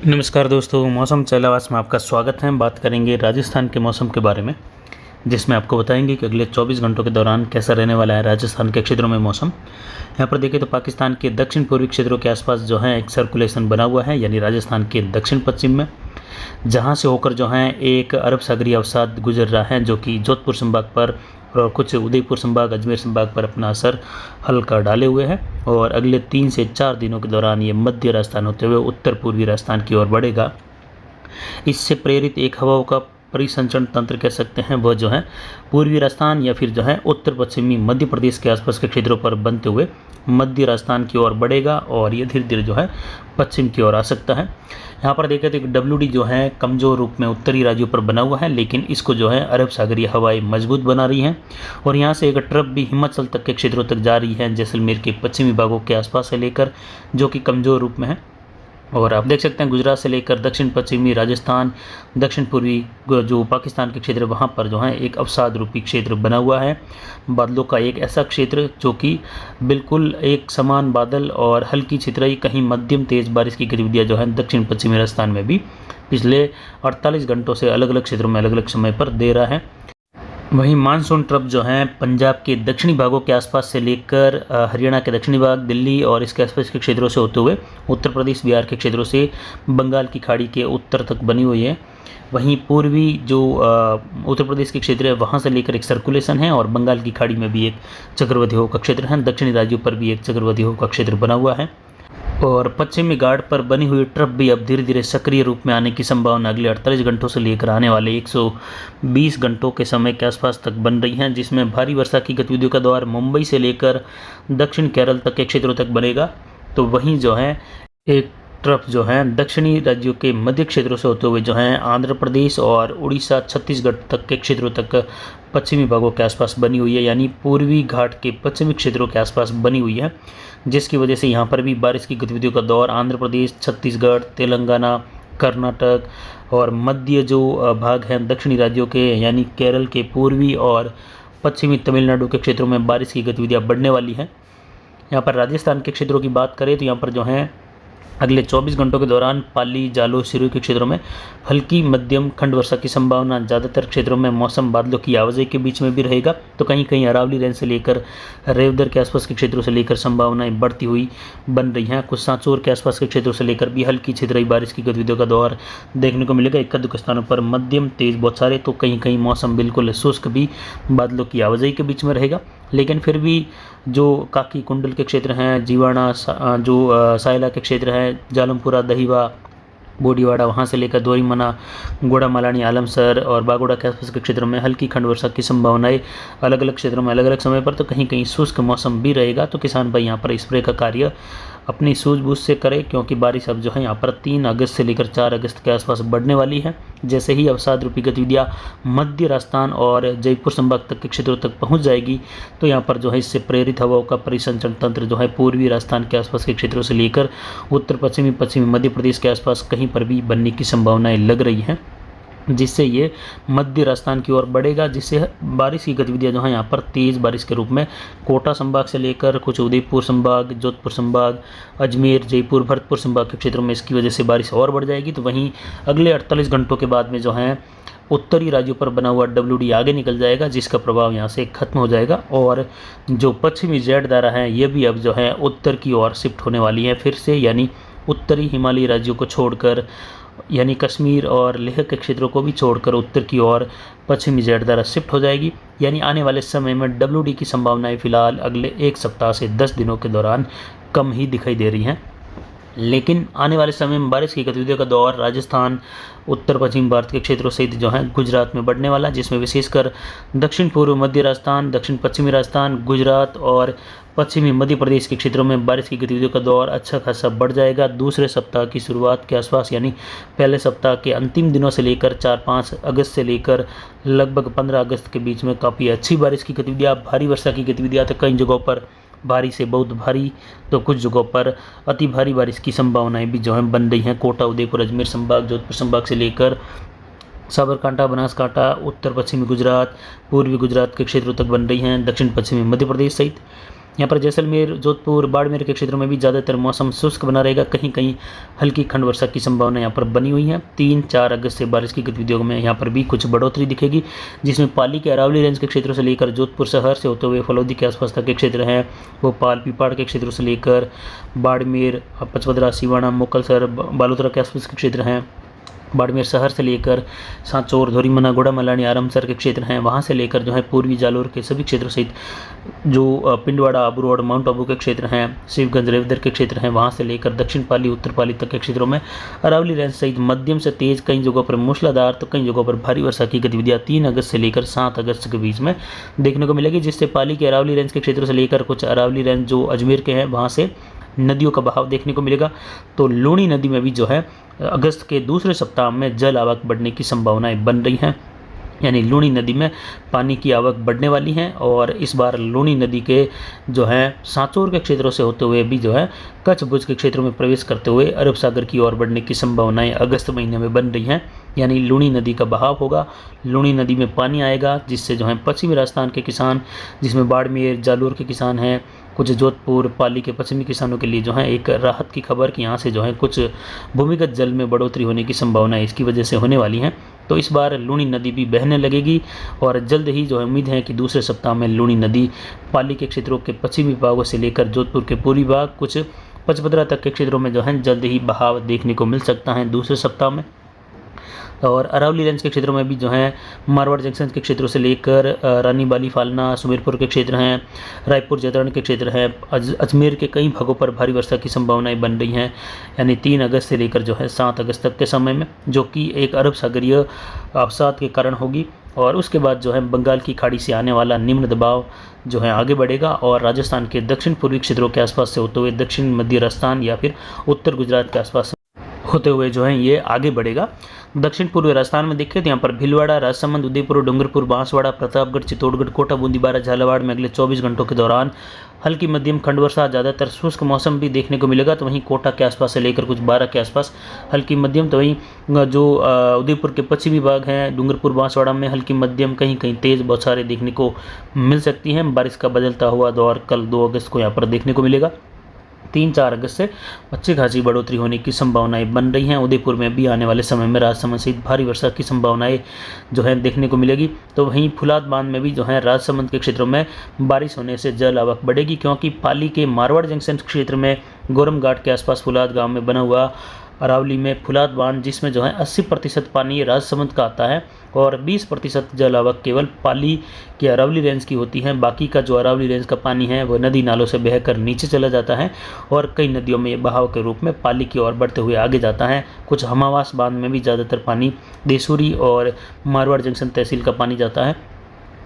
नमस्कार दोस्तों, मौसम चैलावास में आपका स्वागत है। बात करेंगे राजस्थान के मौसम के बारे में, जिसमें आपको बताएंगे कि अगले 24 घंटों के दौरान कैसा रहने वाला है राजस्थान के क्षेत्रों में मौसम। यहाँ पर देखें तो पाकिस्तान के दक्षिण पूर्वी क्षेत्रों के आसपास जो है एक सर्कुलेशन बना हुआ है, यानी राजस्थान के दक्षिण पश्चिम में, जहाँ से होकर जो है एक अरब सागरीय अवसाद गुजर रहा है, जो कि जोधपुर संभाग पर और कुछ उदयपुर संभाग, अजमेर संभाग पर अपना असर हल्का डाले हुए है। और अगले 3 से 4 दिनों के दौरान ये मध्य राजस्थान होते हुए उत्तर पूर्वी राजस्थान की ओर बढ़ेगा। इससे प्रेरित एक हवाओं का परिसंचरण तंत्र कह सकते हैं, वह जो है पूर्वी राजस्थान या फिर जो है उत्तर पश्चिमी मध्य प्रदेश के आसपास के क्षेत्रों पर बनते हुए मध्य राजस्थान की ओर बढ़ेगा और ये धीरे धीरे जो है पश्चिम की ओर आ सकता है। यहाँ पर देखें तो WD जो है कमज़ोर रूप में उत्तरी राज्यों पर बना हुआ है, लेकिन इसको जो है अरब सागरीय हवाएं मजबूत बना रही हैं। और यहाँ से एक ट्रफ भी हिमाचल तक के क्षेत्रों तक जा रही है, जैसलमेर के पश्चिमी भागों के आसपास से लेकर, जो कि कमज़ोर रूप में है। और आप देख सकते हैं गुजरात से लेकर दक्षिण पश्चिमी राजस्थान, दक्षिण पूर्वी जो पाकिस्तान के क्षेत्र, वहाँ पर जो है एक अवसाद रूपी क्षेत्र बना हुआ है। बादलों का एक ऐसा क्षेत्र जो कि बिल्कुल एक समान बादल और हल्की छितराई, कहीं मध्यम तेज बारिश की गतिविधियाँ जो है दक्षिण पश्चिमी राजस्थान में भी पिछले 48 घंटों से अलग अलग क्षेत्रों में अलग अलग समय पर दे रहा है। वहीं मानसून ट्रफ जो है पंजाब के दक्षिणी भागों के आसपास से लेकर हरियाणा के दक्षिणी भाग, दिल्ली और इसके आसपास के क्षेत्रों से होते हुए उत्तर प्रदेश, बिहार के क्षेत्रों से बंगाल की खाड़ी के उत्तर तक बनी हुई है। वहीं पूर्वी जो उत्तर प्रदेश के क्षेत्र है, वहाँ से लेकर एक सर्कुलेशन है और बंगाल की खाड़ी में भी एक चक्रवाती हवा का क्षेत्र है। दक्षिणी राज्यों पर भी एक चक्रवाती हवा का क्षेत्र बना हुआ है और पश्चिमी घाट पर बनी हुई ट्रफ भी अब धीरे धीरे सक्रिय रूप में आने की संभावना अगले 48 घंटों से लेकर आने वाले 120 घंटों के समय के आसपास तक बन रही हैं, जिसमें भारी वर्षा की गतिविधियों का दौर मुंबई से लेकर दक्षिण केरल तक के क्षेत्रों तक बनेगा। तो वहीं जो है एक ट्रफ जो है दक्षिणी राज्यों के मध्य क्षेत्रों से होते हुए जो है आंध्र प्रदेश और उड़ीसा, छत्तीसगढ़ तक के क्षेत्रों तक पश्चिमी भागों के आसपास बनी हुई है, यानी पूर्वी घाट के पश्चिमी क्षेत्रों के आसपास बनी हुई है, जिसकी वजह से यहाँ पर भी बारिश की गतिविधियों का दौर आंध्र प्रदेश, छत्तीसगढ़, तेलंगाना, कर्नाटक और मध्य जो भाग हैं दक्षिणी राज्यों के, यानी केरल के पूर्वी और पश्चिमी तमिलनाडु के क्षेत्रों में बारिश की गतिविधियाँ बढ़ने वाली हैं। यहाँ पर राजस्थान के क्षेत्रों की बात करें तो यहाँ पर जो है अगले 24 घंटों के दौरान पाली, जालोर, सिरोही के क्षेत्रों में हल्की मध्यम खंड वर्षा की संभावना। ज़्यादातर क्षेत्रों में मौसम बादलों की आवाजाही के बीच में भी रहेगा, तो कहीं कहीं अरावली रेंज से लेकर रेवदर के आसपास के क्षेत्रों से लेकर संभावनाएं बढ़ती हुई बन रही हैं। कुछ सांचौर के आसपास के क्षेत्रों से लेकर भी हल्की छितराई बारिश की गतिविधियों का दौर देखने को मिलेगा। एक दुख स्थानों पर मध्यम तेज बौछारें, तो कहीं कहीं मौसम बिल्कुल शुष्क भी बादलों की आवाजाही के बीच में रहेगा। लेकिन फिर भी जो काकी कुंडल के क्षेत्र हैं, जीवाणा, जो सायला के क्षेत्र हैं, जालमपुरा, दहीवा, बोडीवाड़ा, वहाँ से लेकर दोरीमना, गोड़ा मालानी, आलमसर और बागोड़ा के आसपास के क्षेत्रों में हल्की खंड वर्षा की संभावनाएं अलग अलग क्षेत्रों में अलग अलग समय पर, तो कहीं कहीं शुष्क मौसम भी रहेगा। तो किसान भाई यहाँ पर स्प्रे का कार्य अपनी सूझबूझ से करें, क्योंकि बारिश अब जो है यहाँ पर 3 अगस्त से लेकर 4 अगस्त के आसपास बढ़ने वाली है। जैसे ही अवसाद रूपी गतिविधियाँ मध्य राजस्थान और जयपुर संभाग तक के क्षेत्रों तक पहुँच जाएगी, तो यहाँ पर जो है इससे प्रेरित हवाओं का परिसंचरण तंत्र जो है पूर्वी राजस्थान के आसपास के क्षेत्रों से लेकर उत्तर पश्चिमी पश्चिमी मध्य प्रदेश के आसपास कहीं पर भी बनने की संभावनाएं लग रही हैं, जिससे ये मध्य राजस्थान की ओर बढ़ेगा, जिससे बारिश की गतिविधियां जो है यहाँ पर तेज़ बारिश के रूप में कोटा संभाग से लेकर कुछ उदयपुर संभाग, जोधपुर संभाग, अजमेर, जयपुर, भरतपुर संभाग के क्षेत्रों में इसकी वजह से बारिश और बढ़ जाएगी। तो वहीं अगले 48 घंटों के बाद में जो है उत्तरी राज्यों पर बना हुआ WD आगे निकल जाएगा, जिसका प्रभाव यहाँ से खत्म हो जाएगा और जो पश्चिमी जेड धारा है ये भी अब जो है उत्तर की ओर शिफ्ट होने वाली है फिर से, यानी उत्तरी हिमालयी राज्यों को छोड़कर, यानी कश्मीर और लेह के क्षेत्रों को भी छोड़कर उत्तर की ओर पश्चिमी जेड धारा शिफ्ट हो जाएगी। यानी आने वाले समय में WD की संभावनाएं फिलहाल अगले 1 सप्ताह से 10 दिनों के दौरान कम ही दिखाई दे रही हैं। लेकिन आने वाले समय में बारिश की गतिविधियों का दौर राजस्थान, उत्तर पश्चिम भारत के क्षेत्रों सहित जो है गुजरात में बढ़ने वाला, जिसमें विशेषकर दक्षिण पूर्व मध्य राजस्थान, दक्षिण पश्चिमी राजस्थान, गुजरात और पश्चिमी मध्य प्रदेश के क्षेत्रों में बारिश की गतिविधियों का दौर अच्छा खासा बढ़ जाएगा। दूसरे सप्ताह की शुरुआत के आसपास, यानी पहले सप्ताह के अंतिम दिनों से लेकर 4-5 अगस्त से लेकर लगभग 15 अगस्त के बीच में काफ़ी अच्छी बारिश की गतिविधियाँ, भारी वर्षा की गतिविधियाँ, तो कई जगहों पर भारी से बहुत भारी, तो कुछ जगहों पर अति भारी बारिश की संभावनाएं भी जो है बन रही हैं। कोटा, उदयपुर, अजमेर संभाग, जोधपुर संभाग से लेकर साबरकांठा, बनासकांठा, उत्तर पश्चिमी गुजरात, पूर्वी गुजरात के क्षेत्रों तक बन रही हैं, दक्षिण पश्चिमी मध्य प्रदेश सहित। यहाँ पर जैसलमेर, जोधपुर, बाड़मेर के क्षेत्रों में भी ज़्यादातर मौसम शुष्क बना रहेगा। कहीं कहीं हल्की खंड वर्षा की संभावना यहाँ पर बनी हुई है। 3-4 अगस्त से बारिश की गतिविधियों में यहाँ पर भी कुछ बढ़ोतरी दिखेगी, जिसमें पाली के अरावली रेंज के क्षेत्रों से लेकर जोधपुर शहर से होते हुए फलौदी के आसपास तक के क्षेत्र हैं, भोपाल, पीपाड़ के क्षेत्रों से लेकर बाड़मेर, पचपदरा, सिवाना, मोकलसर, बालोतरा के आसपास के क्षेत्र हैं, बाड़मेर शहर से लेकर सांचौर, धोरीमना, गोड़ामलानी, आरामसर के क्षेत्र हैं, वहाँ से लेकर जो है पूर्वी जालोर के सभी क्षेत्रों सहित जो पिंडवाड़ा, अबू रोड, माउंट आबू के क्षेत्र हैं, शिवगंज, रेवदर के क्षेत्र हैं, वहाँ से लेकर दक्षिण पाली, उत्तर पाली तक के क्षेत्रों में अरावली रेंज सहित मध्यम से तेज, कई जगहों पर मूसलाधार तो कई जगहों पर भारी वर्षा की गतिविधियाँ 3 अगस्त से लेकर 7 अगस्त के बीच में देखने को मिलेगी, जिससे पाली के अरावली रेंज के क्षेत्रों से लेकर कुछ अरावली रेंज जो अजमेर के हैं वहाँ से नदियों का बहाव देखने को मिलेगा। तो लूणी नदी में भी जो है अगस्त के दूसरे सप्ताह में जल आवक बढ़ने की संभावनाएं बन रही हैं, यानी लूणी नदी में पानी की आवक बढ़ने वाली है। और इस बार लूणी नदी के जो है सांचौर के क्षेत्रों से होते हुए भी जो है कच्छ भुज के क्षेत्रों में प्रवेश करते हुए अरब सागर की ओर बढ़ने की संभावनाएं अगस्त महीने में बन रही हैं, यानी लूणी नदी का बहाव होगा, लूणी नदी में पानी आएगा, जिससे जो है पश्चिमी राजस्थान के किसान, जिसमें बाड़मेर, जालोर के किसान हैं, कुछ जोधपुर, पाली के पश्चिमी किसानों के लिए जो है एक राहत की खबर कि यहाँ से जो है कुछ भूमिगत जल में बढ़ोतरी होने की संभावना इसकी वजह से होने वाली हैं। तो इस बार लूणी नदी भी बहने लगेगी और जल्द ही जो है उम्मीद है कि दूसरे सप्ताह में लूणी नदी पाली के क्षेत्रों के पश्चिमी भागों से लेकर जोधपुर के पूर्वी भाग, कुछ पचपदरा तक के क्षेत्रों में जो है जल्द ही बहाव देखने को मिल सकता है दूसरे सप्ताह में। और अरावली रेंज के क्षेत्रों में भी जो है मारवाड़ जंक्शन के क्षेत्रों से लेकर रानी बाली, फालना, सुमेरपुर के क्षेत्र हैं, रायपुर, जैतरण के क्षेत्र हैं, अजमेर के कई भागों पर भारी वर्षा की संभावनाएं बन रही हैं, यानी 3 अगस्त से लेकर जो है 7 अगस्त तक के समय में, जो कि एक अरब सागरीय अवसाद के कारण होगी। और उसके बाद जो है बंगाल की खाड़ी से आने वाला निम्न दबाव जो है आगे बढ़ेगा और राजस्थान के दक्षिण पूर्वी क्षेत्रों के आसपास से होते हुए दक्षिण मध्य राजस्थान या फिर उत्तर गुजरात के आसपास होते हुए जो है ये आगे बढ़ेगा। दक्षिण पूर्वी राजस्थान में देखें तो यहाँ पर भीलवाड़ा, राजसमंद, उदयपुर, डूंगरपुर, बांसवाड़ा, प्रतापगढ़, चित्तौड़गढ़, कोटा, बूंदी, बारा, झालावाड़ में अगले 24 घंटों के दौरान हल्की मध्यम खंड वर्षा, ज़्यादातर शुष्क मौसम भी देखने को मिलेगा। तो वहीं कोटा के आसपास से लेकर कुछ बारा के आसपास हल्की मध्यम, तो वहीं जो उदयपुर के पश्चिमी भाग हैं, डूंगरपुर, बांसवाड़ा में हल्की मध्यम, कहीं कहीं तेज बौछारें देखने को मिल सकती हैं। बारिश का बदलता हुआ दौर कल 2 अगस्त को यहाँ पर देखने को मिलेगा। 3-4 अगस्त से अच्छी खासी बढ़ोतरी होने की संभावनाएं बन रही हैं। उदयपुर में भी आने वाले समय में राजसमंद सहित भारी वर्षा की संभावनाएं जो है देखने को मिलेगी। तो वहीं फुलाद बांध में भी जो है राजसमंद के क्षेत्रों में बारिश होने से जल आवक बढ़ेगी, क्योंकि पाली के मारवाड़ जंक्शन क्षेत्र में गोरम घाट के आसपास फुलाद गाँव में बना हुआ अरावली में फुलाद बांध, जिसमें जो है 80% पानी राजसमंद का आता है और 20% जल आवक केवल पाली के अरावली रेंज की होती है। बाकी का जो अरावली रेंज का पानी है वो नदी नालों से बहकर नीचे चला जाता है और कई नदियों में बहाव के रूप में पाली की ओर बढ़ते हुए आगे जाता है। कुछ हमावास बांध में भी ज़्यादातर पानी देसूरी और मारवाड़ जंक्शन तहसील का पानी जाता है,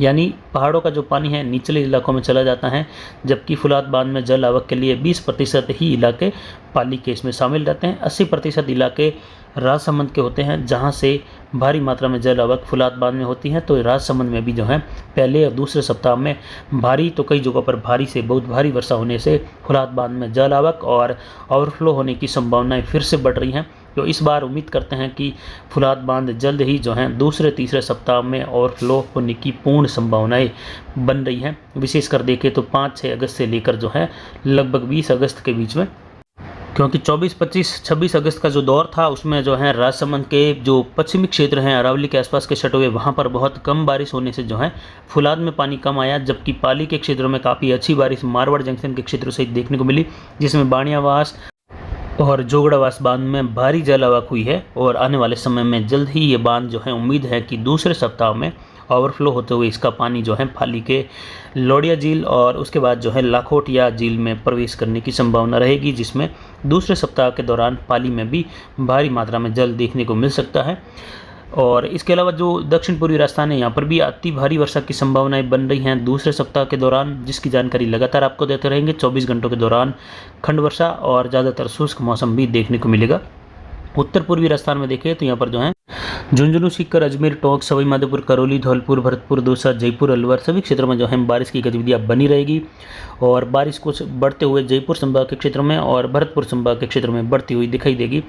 यानी पहाड़ों का जो पानी है निचले इलाकों में चला जाता है, जबकि फुलाद बांध में जल आवक के लिए 20% ही इलाके पाली के इसमें शामिल रहते हैं। 80% इलाके राजसमंद के होते हैं, जहां से भारी मात्रा में जल आवक फुलाद बांध में होती है। तो राजसमंद में भी जो है पहले और दूसरे सप्ताह में भारी, तो कई जगहों पर भारी से बहुत भारी वर्षा होने से फुलाद बांध में जल आवक और ओवरफ्लो होने की संभावनाएं फिर से बढ़ रही हैं। तो इस बार उम्मीद करते हैं कि फुलाद बांध जल्द ही जो है दूसरे तीसरे सप्ताह में ओवरफ्लो होने की पूर्ण संभावनाएं बन रही हैं। विशेषकर देखें तो 5-6 अगस्त से लेकर जो है लगभग 20 अगस्त के बीच में, क्योंकि 24, 25, 26 अगस्त का जो दौर था उसमें जो है राजसमंद के जो पश्चिमी क्षेत्र हैं अरावली के आसपास के शट हुए, वहाँ पर बहुत कम बारिश होने से जो है फुलाद में पानी कम आया, जबकि पाली के क्षेत्रों में काफ़ी अच्छी बारिश मारवाड़ जंक्शन के क्षेत्रों से देखने को मिली, जिसमें बाणियावास और जोगड़ावास बांध में भारी जल आवक हुई है। और आने वाले समय में जल्द ही ये बांध जो है उम्मीद है कि दूसरे सप्ताह में ओवरफ्लो होते हुए इसका पानी जो है पाली के लोडिया झील और उसके बाद जो है लाखोटिया झील में प्रवेश करने की संभावना रहेगी, जिसमें दूसरे सप्ताह के दौरान पाली में भी भारी मात्रा में जल देखने को मिल सकता है। और इसके अलावा जो दक्षिण पूर्वी राजस्थान है, यहाँ पर भी अति भारी वर्षा की संभावनाएं बन रही हैं दूसरे सप्ताह के दौरान, जिसकी जानकारी लगातार आपको देते रहेंगे। 24 घंटों के दौरान खंड वर्षा और ज़्यादातर शुष्क मौसम भी देखने को मिलेगा। उत्तर पूर्वी राजस्थान में देखें तो यहाँ पर जो है झुंझुनू, सीकर, अजमेर, टोंक, सवाई माधोपुर, करौली, धौलपुर, भरतपुर, दौसा, जयपुर, अलवर सभी क्षेत्रों में जो है बारिश की गतिविधियाँ बनी रहेगी और बारिश कुछ बढ़ते हुए जयपुर संभाग के क्षेत्रों में और भरतपुर संभाग के क्षेत्रों में बढ़ती हुई दिखाई देगी।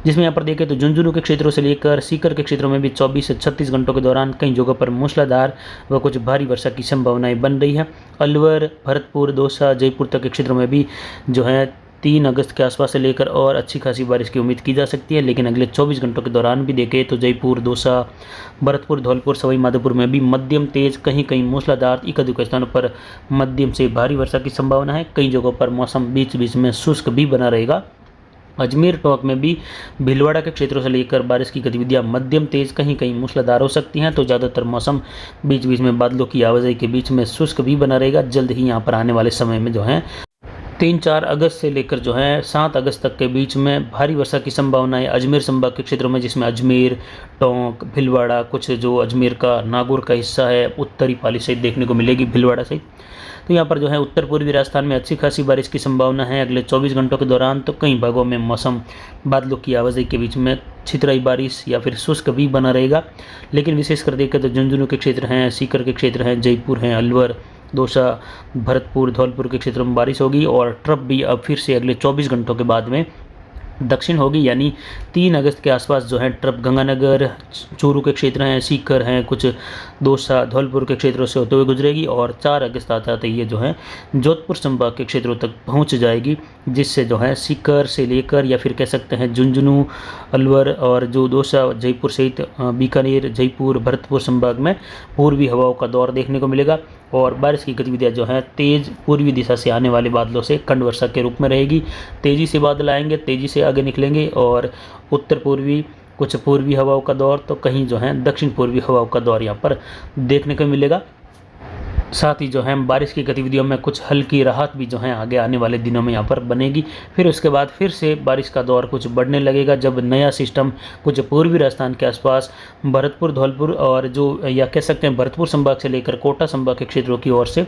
जिसमें यहाँ पर देखें तो झुंझुनू के क्षेत्रों से लेकर सीकर के क्षेत्रों में भी 24 से 36 घंटों के दौरान कई जगहों पर मूसलाधार व कुछ भारी वर्षा की संभावनाएं बन रही है। अलवर, भरतपुर, दौसा, जयपुर तक के क्षेत्रों में भी जो है 3 अगस्त के आसपास से लेकर और अच्छी खासी बारिश की उम्मीद की जा सकती है। लेकिन अगले 24 घंटों के दौरान भी देखें तो जयपुर, दौसा, भरतपुर, धौलपुर, सवाई माधोपुर में भी मध्यम तेज, कहीं कहीं मूसलाधार, एकाधिक स्थानों पर मध्यम से भारी वर्षा की संभावना है। कई जगहों पर मौसम बीच बीच में शुष्क भी बना रहेगा। अजमेर, टोंक में भी भीलवाड़ा के क्षेत्रों से लेकर बारिश की गतिविधियां मध्यम तेज, कहीं कहीं मूसलाधार हो सकती हैं। तो ज़्यादातर मौसम बीच बीच में बादलों की आवाजाही के बीच में शुष्क भी बना रहेगा। जल्द ही यहाँ पर आने वाले समय में जो है 3-4 अगस्त से लेकर जो है 7 अगस्त तक के बीच में भारी वर्षा की संभावना है अजमेर संभाग के क्षेत्रों में, जिसमें अजमेर, टोंक, भीलवाड़ा, कुछ जो अजमेर का नागौर का हिस्सा है, उत्तरी पाली सहित देखने को मिलेगी भीलवाड़ा सहित। तो यहाँ पर जो है उत्तर पूर्वी राजस्थान में अच्छी खासी बारिश की संभावना है अगले 24 घंटों के दौरान। तो कई भागों में मौसम बादलों की आवाजाही के बीच में छितराई बारिश या फिर शुष्क भी बना रहेगा। लेकिन विशेषकर देखें तो झुंझुनू के क्षेत्र हैं, सीकर के क्षेत्र हैं, जयपुर हैं, अलवर, दौसा, भरतपुर, धौलपुर के क्षेत्रों में बारिश होगी और ट्रफ भी अब फिर से अगले 24 घंटों के बाद में दक्षिण होगी। यानी 3 अगस्त के आसपास जो है ट्रफ गंगानगर, चूरू के क्षेत्र हैं, सीकर हैं, कुछ दौसा, धौलपुर के क्षेत्रों से होते हुए गुजरेगी और 4 अगस्त आते आते ये जो है जोधपुर संभाग के क्षेत्रों तक पहुंच जाएगी, जिससे जो है सीकर से लेकर या फिर कह सकते हैं झुंझुनू, अलवर और जो दौसा, जयपुर सहित बीकानेर, जयपुर, भरतपुर संभाग में पूर्वी हवाओं का दौर देखने को मिलेगा और बारिश की गतिविधियां जो है तेज़ पूर्वी दिशा से आने वाले बादलों से खंड वर्षा के रूप में रहेगी। तेज़ी से बादल आएंगे, तेज़ी से आगे निकलेंगे और उत्तर पूर्वी, कुछ पूर्वी हवाओं का दौर तो कहीं जो है दक्षिण पूर्वी हवाओं का दौर यहाँ पर देखने को मिलेगा। साथ ही जो है बारिश की गतिविधियों में कुछ हल्की राहत भी जो है आगे आने वाले दिनों में यहाँ पर बनेगी। फिर उसके बाद फिर से बारिश का दौर कुछ बढ़ने लगेगा जब नया सिस्टम कुछ पूर्वी राजस्थान के आसपास भरतपुर, धौलपुर और जो या कह सकते हैं भरतपुर संभाग से लेकर कोटा संभाग के क्षेत्रों की ओर से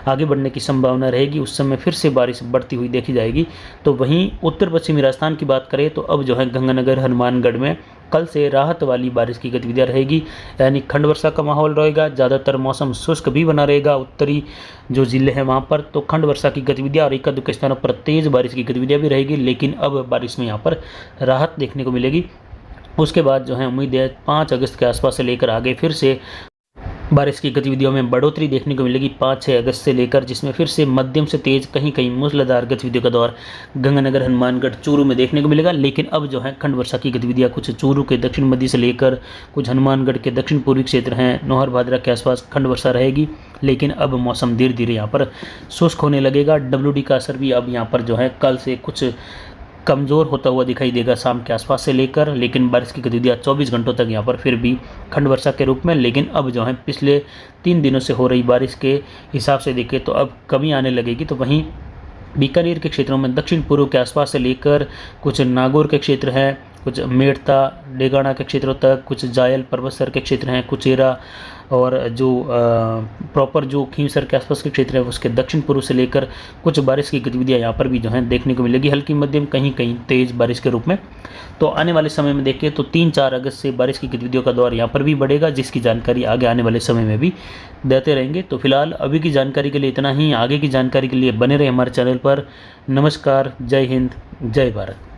आगे बढ़ने की संभावना रहेगी। उस समय फिर से बारिश बढ़ती हुई देखी जाएगी। तो वहीं उत्तर पश्चिमी राजस्थान की बात करें तो अब जो है गंगानगर, हनुमानगढ़ में कल से राहत वाली बारिश की गतिविधियां रहेगी, यानी खंड वर्षा का माहौल रहेगा। ज़्यादातर मौसम शुष्क भी बना रहेगा उत्तरी जो ज़िले हैं वहाँ पर, तो खंड वर्षा की गतिविधियां और एकाधिक स्थानों पर तेज़ बारिश की गतिविधियां भी रहेगी। लेकिन अब बारिश में यहाँ पर राहत देखने को मिलेगी। उसके बाद जो है उम्मीद है 5 अगस्त के आसपास से लेकर आगे फिर से बारिश की गतिविधियों में बढ़ोतरी देखने को मिलेगी 5-6 अगस्त से लेकर, जिसमें फिर से मध्यम से तेज, कहीं कहीं मूसलाधार गतिविधियों का दौर गंगानगर, हनुमानगढ़, चूरू में देखने को मिलेगा। लेकिन अब जो है खंड वर्षा की गतिविधियां कुछ चूरू के दक्षिण मध्य से लेकर कुछ हनुमानगढ़ के दक्षिण पूर्वी क्षेत्र हैं, नौहर भादरा के आसपास खंड वर्षा रहेगी। लेकिन अब मौसम धीरे धीरे यहाँ पर शुष्क होने लगेगा। WD का असर भी अब यहाँ पर जो है कल से कुछ कमज़ोर होता हुआ दिखाई देगा शाम के आसपास से लेकर। लेकिन बारिश की गतिविधियाँ 24 घंटों तक यहाँ पर फिर भी खंड वर्षा के रूप में। लेकिन अब जो है पिछले 3 दिनों से हो रही बारिश के हिसाब से देखें तो अब कमी आने लगेगी। तो वहीं बीकानेर के क्षेत्रों में दक्षिण पूर्व के आसपास से लेकर कुछ नागौर के क्षेत्र हैं, कुछ मेड़ता, डेगाना के क्षेत्रों तक, कुछ जायल पर्वतसर के क्षेत्र हैं, कुचेरा और जो प्रॉपर जो खींवसर के आसपास के क्षेत्र है उसके दक्षिण पूर्व से लेकर कुछ बारिश की गतिविधियां यहाँ पर भी जो हैं देखने को मिलेगी, हल्की मध्यम, कहीं कहीं तेज़ बारिश के रूप में। तो आने वाले समय में देखिए तो 3-4 अगस्त से बारिश की गतिविधियों का दौर यहाँ पर भी बढ़ेगा, जिसकी जानकारी आगे आने वाले समय में भी देते रहेंगे। तो फिलहाल अभी की जानकारी के लिए इतना ही। आगे की जानकारी के लिए बने रहे हमारे चैनल पर। नमस्कार, जय हिंद, जय भारत।